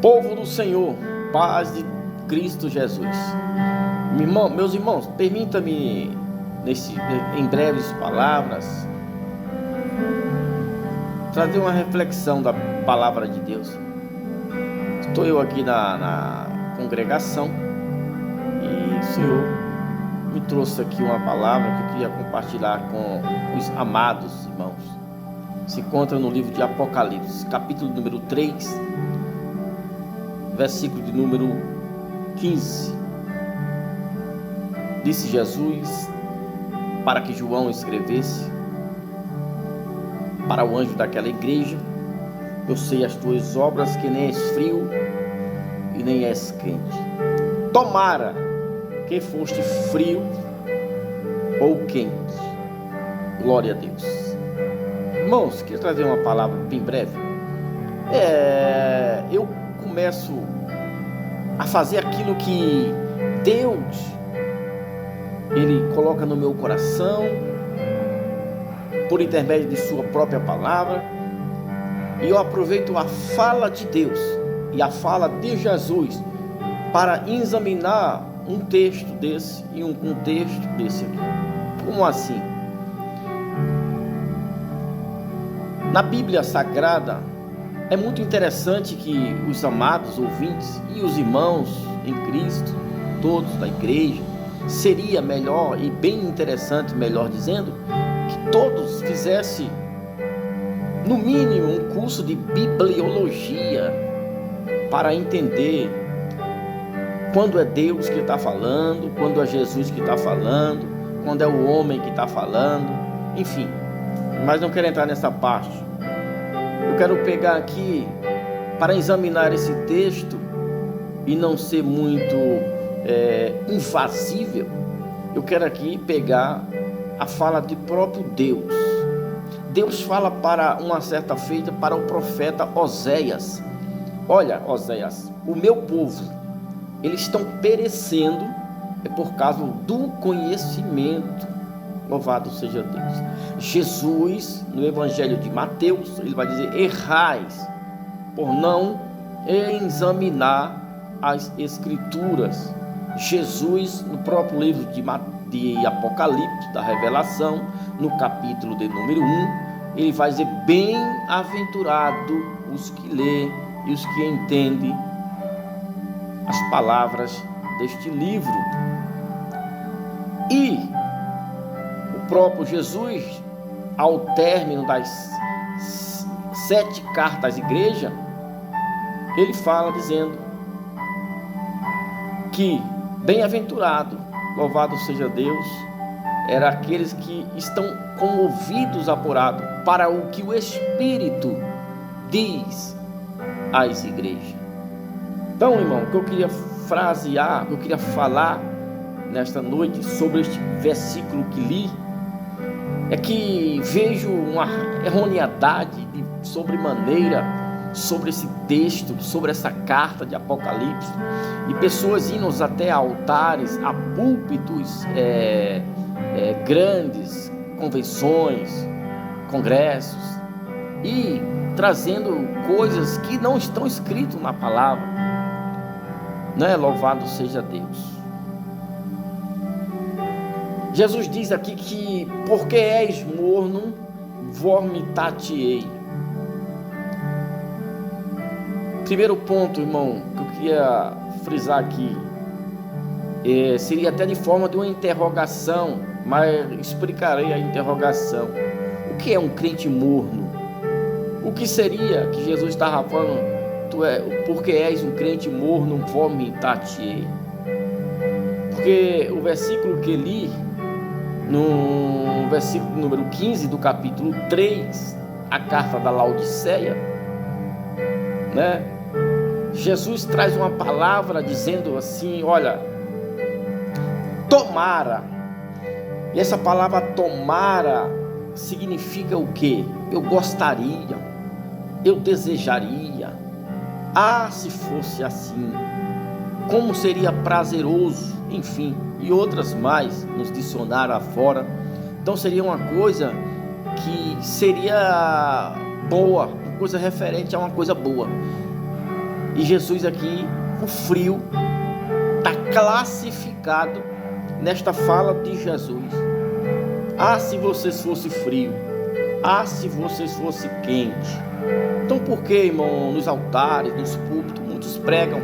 Povo do Senhor, paz de Cristo Jesus. Meus irmãos, permita-me em breves palavras trazer uma reflexão da palavra de Deus. Estou eu aqui na congregação e o Senhor me trouxe aqui uma palavra que eu queria compartilhar com os amados irmãos. Se encontra no livro de Apocalipse, capítulo número 3, versículo de número 15. Disse Jesus para que João escrevesse para o anjo daquela igreja: eu sei as tuas obras, que nem és frio e nem és quente. Tomara que foste frio ou quente. Glória a Deus. Irmãos, queria trazer uma palavra bem breve. Eu começo a fazer aquilo que Deus Ele coloca no meu coração por intermédio de sua própria palavra, e eu aproveito a fala de Deus e a fala de Jesus para examinar um texto desse e um contexto desse aqui. Como assim? Na Bíblia Sagrada é muito interessante que os amados ouvintes e os irmãos em Cristo, todos da igreja, seria melhor e bem interessante, melhor dizendo, que todos fizessem no mínimo um curso de bibliologia para entender quando é Deus que está falando, quando é Jesus que está falando, quando é o homem que está falando, enfim. Mas não quero entrar nessa parte. Eu quero pegar aqui para examinar esse texto e não ser muito invasível. Eu quero aqui pegar a fala de próprio Deus. Deus fala para uma certa feita para o profeta Oséias: olha, Oséias, o meu povo, eles estão perecendo por causa do conhecimento. Louvado seja Deus. Jesus, no Evangelho de Mateus, ele vai dizer: errais por não examinar as Escrituras. Jesus, no próprio livro de Apocalipse, da Revelação, no capítulo de número 1, ele vai dizer: bem-aventurado os que lê e os que entendem as palavras deste livro. E o próprio Jesus, ao término das 7 cartas à igreja, ele fala dizendo que bem-aventurado, louvado seja Deus, era aqueles que estão com ouvidos apurados para o que o Espírito diz às igrejas. Então, irmão, o que eu queria frasear, o que eu queria falar nesta noite sobre este versículo que li, é que vejo uma erroneidade de sobremaneira sobre esse texto, sobre essa carta de Apocalipse, e pessoas indo até altares, a púlpitos grandes, convenções, congressos, e trazendo coisas que não estão escritas na palavra, né? Louvado seja Deus. Jesus diz aqui que porque és morno, vomitar-te-ei. Primeiro ponto, irmão, que eu queria frisar aqui, seria até de forma de uma interrogação, mas explicarei a interrogação. O que é um crente morno? O que seria que Jesus estava falando? Porque és um crente morno, vomitar-te-ei. Porque o versículo que li, no versículo número 15 do capítulo 3, a carta da Laodiceia, né? Jesus traz uma palavra dizendo assim: olha, tomara. E essa palavra tomara significa o quê? Eu gostaria, eu desejaria, se fosse assim, como seria prazeroso, enfim, e outras mais nos dicionários afora. Então seria uma coisa que seria boa, uma coisa referente a uma coisa boa. E Jesus aqui, o frio, está classificado nesta fala de Jesus. Ah, se vocês fossem frio. Ah, se vocês fossem quente. Então por que, irmão, nos altares, nos púlpitos, muitos pregam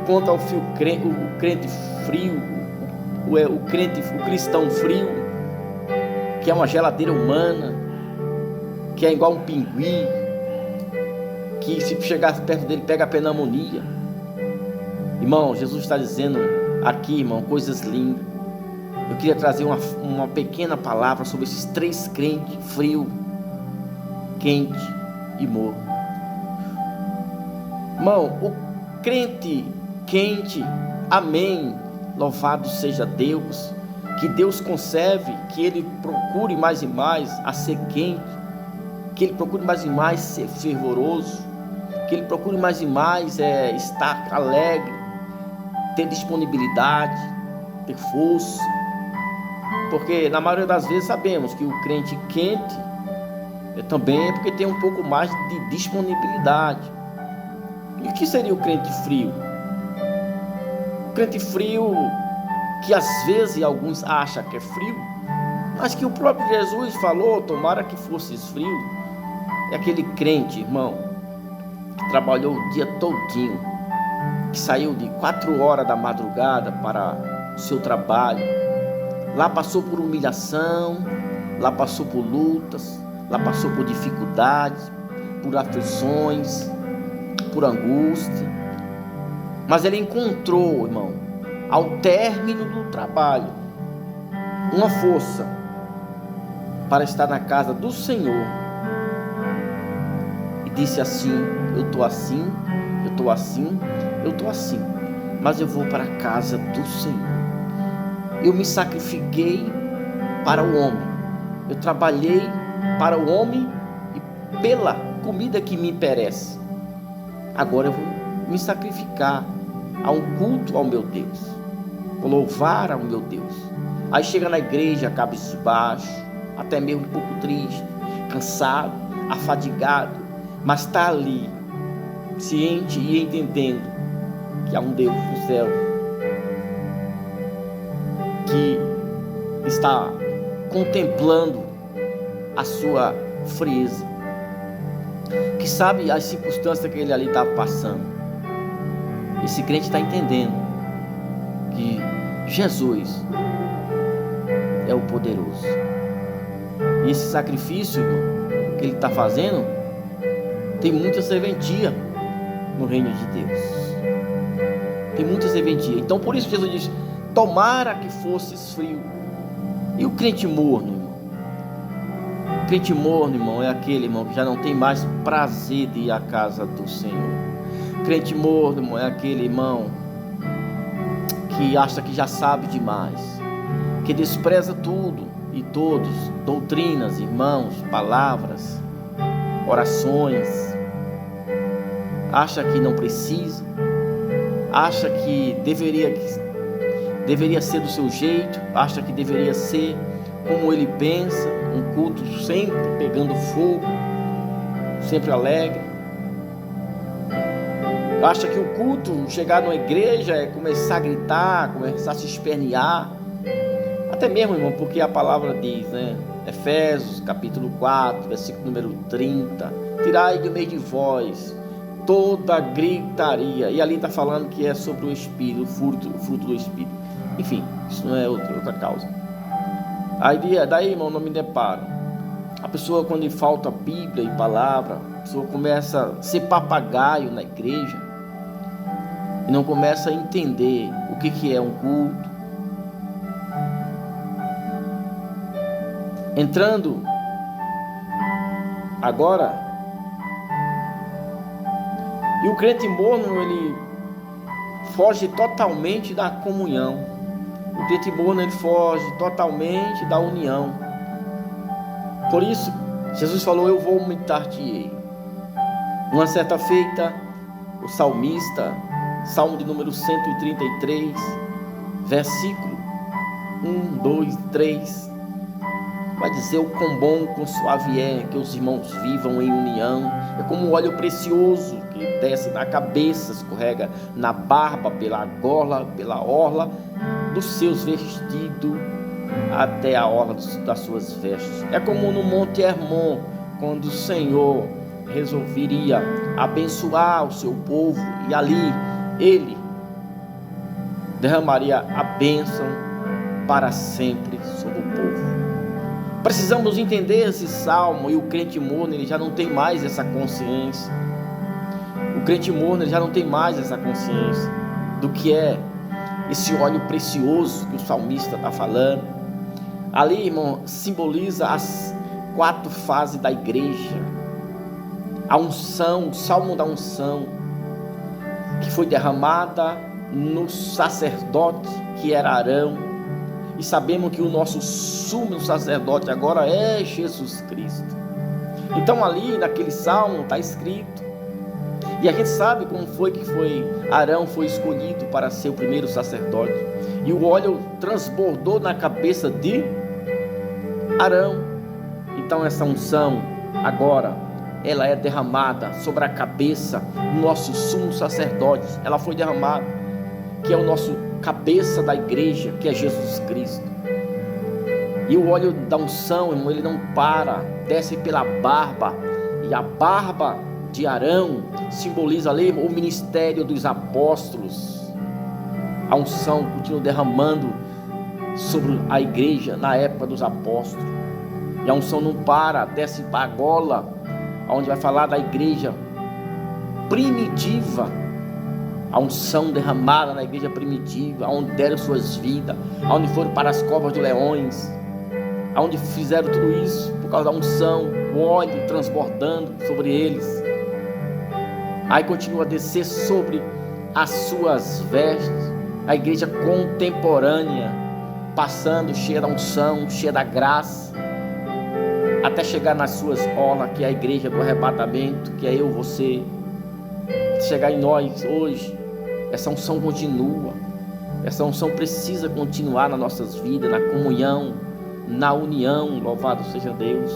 contra o crente frio, o cristão frio, que é uma geladeira humana, que é igual um pinguim, que se chegar perto dele pega a pneumonia. Irmão, Jesus está dizendo aqui, irmão, coisas lindas. Eu queria trazer uma pequena palavra sobre esses três crentes: frio, quente e morno. Irmão, o crente quente, amém, louvado seja Deus, que Deus conserve, que ele procure mais e mais a ser quente, que ele procure mais e mais ser fervoroso, que ele procure mais e mais estar alegre, ter disponibilidade, ter força, porque na maioria das vezes sabemos que o crente quente também é porque tem um pouco mais de disponibilidade. E o que seria o crente frio? O crente frio, que às vezes alguns acham que é frio, mas que o próprio Jesus falou, tomara que fosses frio. É aquele crente, irmão, que trabalhou o dia todinho, que saiu de 4 horas da madrugada para o seu trabalho, lá passou por humilhação, lá passou por lutas, lá passou por dificuldades, por aflições, por angústia, mas ele encontrou, irmão, ao término do trabalho, uma força para estar na casa do Senhor, e disse assim: eu estou assim, eu estou assim, eu estou assim, mas eu vou para a casa do Senhor. Eu me sacrifiquei para o homem, eu trabalhei para o homem e pela comida que me perece. Agora eu vou me sacrificar a um culto ao meu Deus, vou louvar ao meu Deus. Aí chega na igreja cabisbaixo, até mesmo um pouco triste, cansado, afadigado, mas está ali, ciente e entendendo que há um Deus no céu que está contemplando a sua frieza, que sabe as circunstâncias que ele ali está passando. Esse crente está entendendo que Jesus é o poderoso, e esse sacrifício, irmão, que ele está fazendo tem muita serventia no reino de Deus, tem muita serventia. Então por isso Jesus diz: tomara que fosses frio. E o crente morno, irmão? O crente morno, irmão, é aquele, irmão, que já não tem mais prazer de ir à casa do Senhor. O crente morno, irmão, é aquele, irmão, que acha que já sabe demais, que despreza tudo e todos, doutrinas, irmãos, palavras, orações, acha que não precisa, acha que deveria ser do seu jeito, acha que deveria ser como ele pensa, um culto sempre pegando fogo, sempre alegre. Acha que o culto, chegar numa igreja, é começar a gritar, começar a se espernear. Até mesmo, irmão, porque a palavra diz, né? Efésios capítulo 4, versículo número 30: tirai do meio de vós toda gritaria. E ali está falando que é sobre o Espírito, o fruto do Espírito. Enfim, isso não é outra causa. Aí daí, irmão, não me deparo. A pessoa, quando falta Bíblia e palavra, a pessoa começa a ser papagaio na igreja e não começa a entender o que é um culto. Entrando agora, e o crente morno, ele foge totalmente da comunhão. O crente morno, ele foge totalmente da união. Por isso, Jesus falou: eu vou vomitar-te-ei. Uma certa feita, o salmista, Salmo de número 133, versículo 1, 2, 3, vai dizer: o quão bom, quão suave é que os irmãos vivam em união. É como um óleo precioso que desce na cabeça, escorrega na barba, pela gola, pela orla dos seus vestidos, até a orla das suas vestes. É como no Monte Hermon, quando o Senhor resolveria abençoar o seu povo, e ali ele derramaria a bênção para sempre sobre o povo. Precisamos entender esse salmo, e o crente morno, ele já não tem mais essa consciência. O crente morno, ele já não tem mais essa consciência do que é esse óleo precioso que o salmista está falando. Ali, irmão, simboliza as 4 fases da igreja. A unção, o salmo da unção, que foi derramada no sacerdote que era Arão. E sabemos que o nosso sumo sacerdote agora é Jesus Cristo. Então ali naquele salmo está escrito, e a gente sabe como foi Arão foi escolhido para ser o primeiro sacerdote, e o óleo transbordou na cabeça de Arão. Então essa unção agora, ela é derramada sobre a cabeça do nosso sumo sacerdote. Ela foi derramada, que é o nosso cabeça da igreja, que é Jesus Cristo. E o óleo da unção, irmão, ele não para, desce pela barba, e a barba de Arão simboliza ali o ministério dos apóstolos. A unção continua derramando sobre a igreja na época dos apóstolos, e a unção não para, desce para a gola, onde vai falar da igreja primitiva. A unção derramada na igreja primitiva, onde deram suas vidas, onde foram para as covas de leões, onde fizeram tudo isso por causa da unção, o óleo transbordando sobre eles. Aí continua a descer sobre as suas vestes, a igreja contemporânea, passando cheia da unção, cheia da graça, até chegar nas suas orlas, que é a igreja do arrebatamento, que é eu, você. Chegar em nós hoje, essa unção continua, essa unção precisa continuar nas nossas vidas, na comunhão, na união. Louvado seja Deus.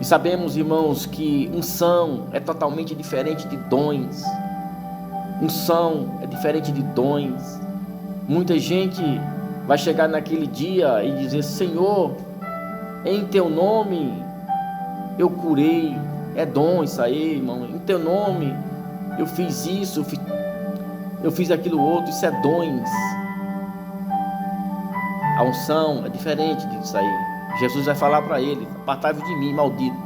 E sabemos, irmãos, que unção é totalmente diferente de dons. Unção é diferente de dons. Muita gente vai chegar naquele dia e dizer: Senhor, em teu nome eu curei. É dom isso aí, irmão. Em teu nome eu fiz isso, eu fiz aquilo outro. Isso é dons. A unção é diferente disso aí. Jesus vai falar para ele: apartai-vos de mim, maldito,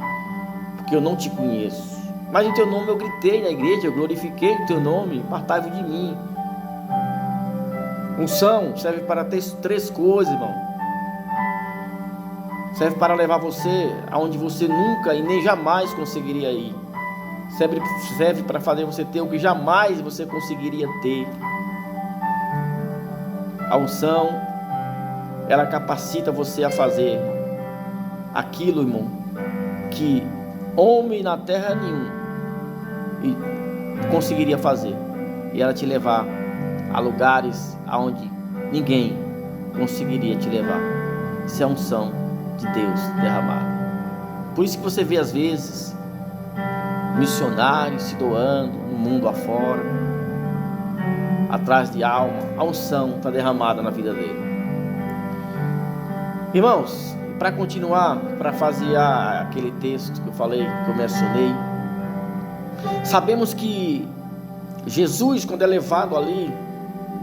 porque eu não te conheço. Mas em teu nome eu gritei na igreja, eu glorifiquei o teu nome. Apartai-vos de mim. Unção serve para ter 3 coisas, irmão. Serve para levar você aonde você nunca e nem jamais conseguiria ir. Serve para fazer você ter o que jamais você conseguiria ter. A unção, ela capacita você a fazer, irmão, aquilo, irmão, que homem na terra nenhum conseguiria fazer. E ela te levar a lugares aonde ninguém conseguiria te levar. Isso é a unção de Deus derramado. Por isso que você vê às vezes missionários se doando no mundo afora, atrás de alma. A unção está derramada na vida dele. Irmãos, para continuar, para fazer aquele texto que eu falei, que eu mencionei, sabemos que Jesus, quando é levado ali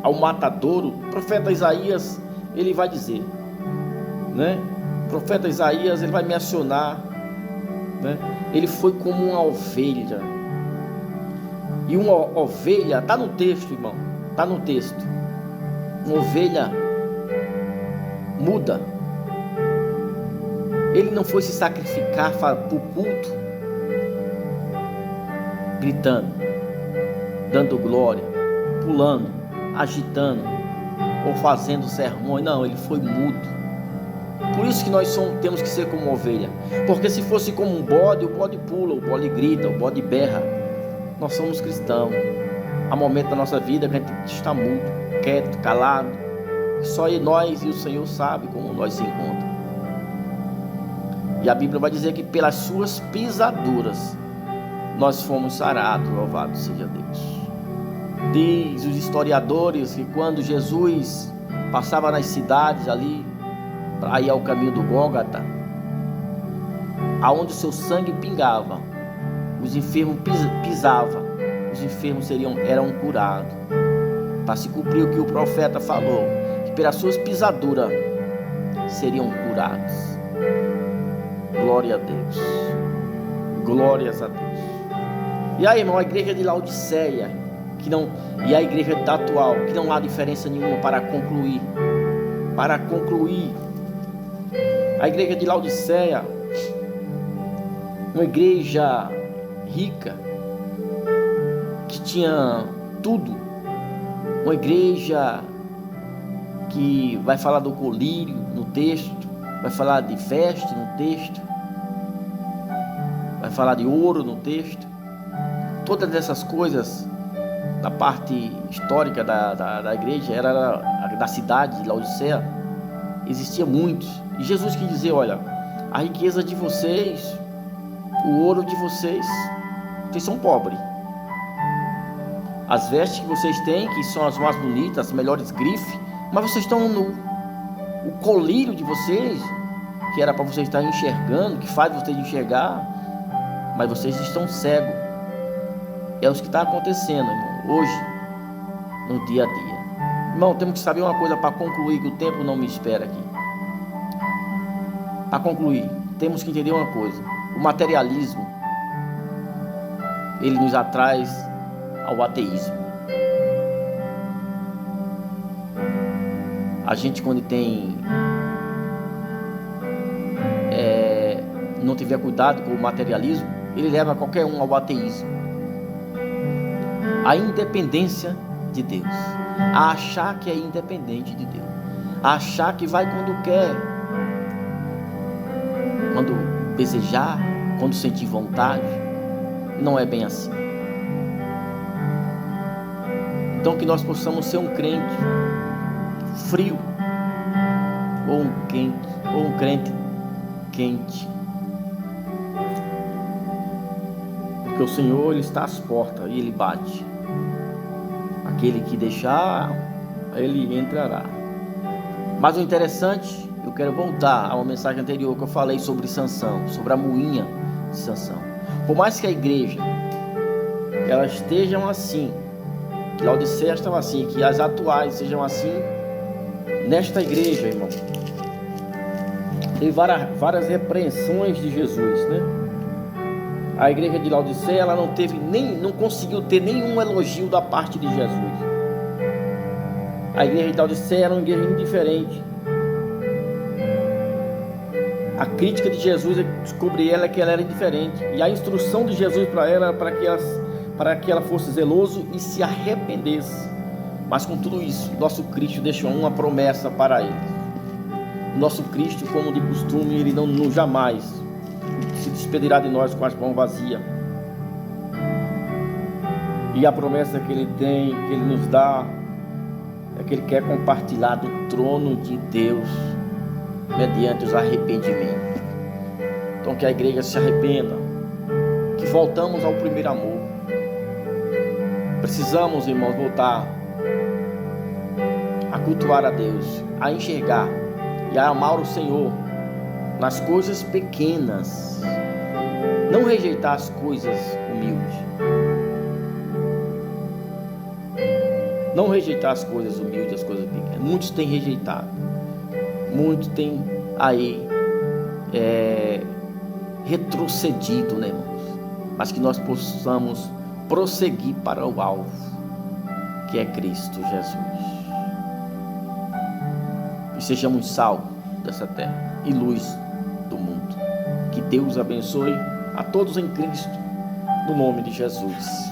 ao matadouro, o profeta Isaías, ele vai dizer, né? O profeta Isaías, ele vai mencionar, né? Ele foi como uma ovelha. E uma ovelha, está no texto, irmão, está no texto. Uma ovelha muda. Ele não foi se sacrificar para o culto, gritando, dando glória, pulando, agitando, ou fazendo sermões. Não, ele foi mudo. Por isso que nós temos que ser como ovelha. Porque se fosse como um bode, o bode pula, o bode grita, o bode berra. Nós somos cristãos. Há momentos da nossa vida que a gente está mudo, quieto, calado. Só nós e o Senhor sabe como nós se encontramos. E a Bíblia vai dizer que pelas suas pisaduras nós fomos sarados, louvado seja Deus. Diz os historiadores que quando Jesus passava nas cidades ali, para ir ao caminho do Gólgota, aonde o seu sangue pingava, os enfermos pisavam, os enfermos eram curados, para se cumprir o que o profeta falou, que pelas suas pisaduras seriam curados. Glória a Deus, glórias a Deus. E aí, irmão, a igreja de Laodiceia, e a igreja atual, que não há diferença nenhuma para concluir, a igreja de Laodiceia, uma igreja rica, que tinha tudo, uma igreja que vai falar do colírio no texto, vai falar de veste no texto, vai falar de ouro no texto, todas essas coisas, da parte histórica da igreja, era da cidade de Laodiceia, existia muitos, e Jesus quis dizer, olha, a riqueza de vocês, o ouro de vocês são pobres, as vestes que vocês têm, que são as mais bonitas, as melhores grifes, mas vocês estão nu. O colírio de vocês, que era para vocês estarem enxergando, que faz vocês enxergar, mas vocês estão cegos. É o que está acontecendo, irmão, hoje, no dia a dia. Irmão, temos que saber uma coisa para concluir, que o tempo não me espera aqui. Para concluir, temos que entender uma coisa: o materialismo, ele nos atrai ao ateísmo. A gente, quando não tiver cuidado com o materialismo, ele leva qualquer um ao ateísmo, a independência de Deus, a achar que é independente de Deus, a achar que vai quando quer, quando desejar, quando sentir vontade. Não é bem assim. Então, que nós possamos ser um crente frio, ou um crente quente, porque o Senhor, Ele está às portas e Ele bate. Aquele que deixar, Ele entrará. Mas o interessante, eu quero voltar a uma mensagem anterior que eu falei sobre Sansão, sobre a moinha de Sansão. Por mais que a igreja, elas estejam assim, que Laodiceia estava assim, que as atuais sejam assim, nesta igreja, irmão, tem várias repreensões de Jesus, né? A igreja de Laodiceia, ela não conseguiu ter nenhum elogio da parte de Jesus. A igreja de Laodiceia era uma igreja indiferente. A crítica de Jesus sobre ela é que ela era indiferente, e a instrução de Jesus para ela era para que ela fosse zeloso e se arrependesse. Mas com tudo isso, nosso Cristo deixou uma promessa para ele. Nosso Cristo, como de costume, ele não jamais se despedirá de nós com as mãos vazias. E a promessa que ele tem, que ele nos dá, é que ele quer compartilhar do trono de Deus mediante os arrependimentos. Então, que a igreja se arrependa, que voltamos ao primeiro amor. Precisamos, irmãos, voltar a cultuar a Deus, a enxergar e a amar o Senhor nas coisas pequenas, não rejeitar as coisas humildes, não rejeitar as coisas humildes, as coisas pequenas. Muitos têm rejeitado, muitos têm aí retrocedido, né, irmãos? Mas que nós possamos prosseguir para o alvo, que é Cristo Jesus, e sejamos sal dessa terra e luz do mundo. Que Deus abençoe a todos em Cristo, no nome de Jesus,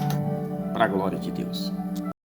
para a glória de Deus.